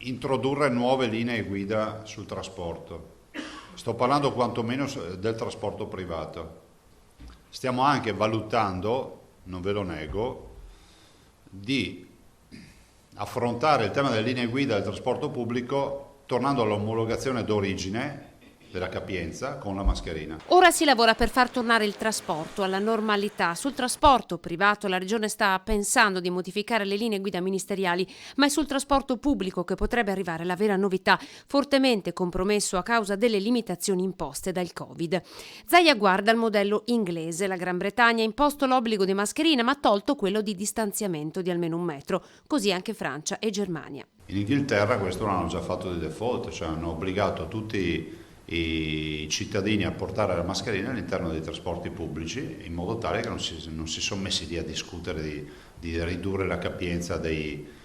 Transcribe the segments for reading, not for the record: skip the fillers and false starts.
introdurre nuove linee guida sul trasporto. Sto parlando quantomeno del trasporto privato. Stiamo anche valutando, non ve lo nego, di affrontare il tema delle linee guida del trasporto pubblico tornando all'omologazione d'origine della capienza con la mascherina. Ora si lavora per far tornare il trasporto alla normalità. Sul trasporto privato la Regione sta pensando di modificare le linee guida ministeriali, ma è sul trasporto pubblico che potrebbe arrivare la vera novità, fortemente compromesso a causa delle limitazioni imposte dal Covid. Zaia guarda il modello inglese. La Gran Bretagna ha imposto l'obbligo di mascherina ma ha tolto quello di distanziamento di almeno 1 metro, così anche Francia e Germania. In Inghilterra questo l'hanno già fatto di default, cioè hanno obbligato tutti i cittadini a portare la mascherina all'interno dei trasporti pubblici in modo tale che non si sono messi lì a discutere di ridurre la capienza dei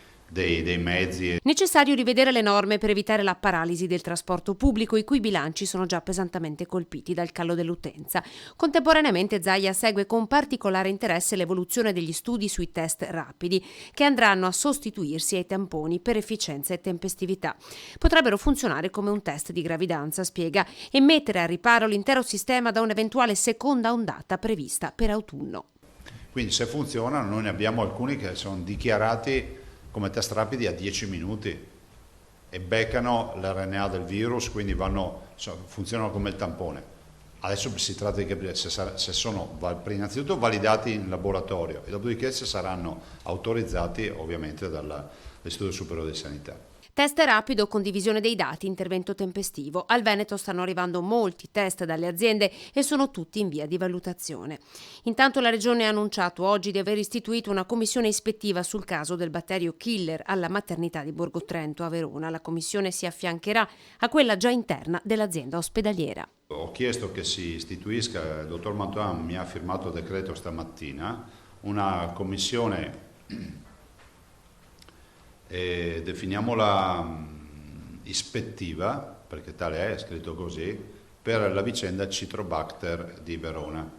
mezzi. Necessario rivedere le norme per evitare la paralisi del trasporto pubblico, i cui bilanci sono già pesantemente colpiti dal calo dell'utenza. Contemporaneamente Zaia segue con particolare interesse l'evoluzione degli studi sui test rapidi, che andranno a sostituirsi ai tamponi per efficienza e tempestività. Potrebbero funzionare come un test di gravidanza, spiega, e mettere a riparo l'intero sistema da un'eventuale seconda ondata prevista per autunno. Quindi se funzionano, noi ne abbiamo alcuni che sono dichiarati come test rapidi a 10 minuti e beccano l'RNA del virus, quindi funzionano come il tampone. Adesso si tratta di capire se sono innanzitutto validati in laboratorio e dopodiché se saranno autorizzati ovviamente dall'Istituto Superiore di Sanità. Test rapido, condivisione dei dati, intervento tempestivo. Al Veneto stanno arrivando molti test dalle aziende e sono tutti in via di valutazione. Intanto la Regione ha annunciato oggi di aver istituito una commissione ispettiva sul caso del batterio killer alla maternità di Borgo Trento a Verona. La commissione si affiancherà a quella già interna dell'azienda ospedaliera. Ho chiesto che si istituisca, il dottor Mantoan mi ha firmato il decreto stamattina, una commissione definiamola ispettiva, perché tale è scritto così, per la vicenda Citrobacter di Verona.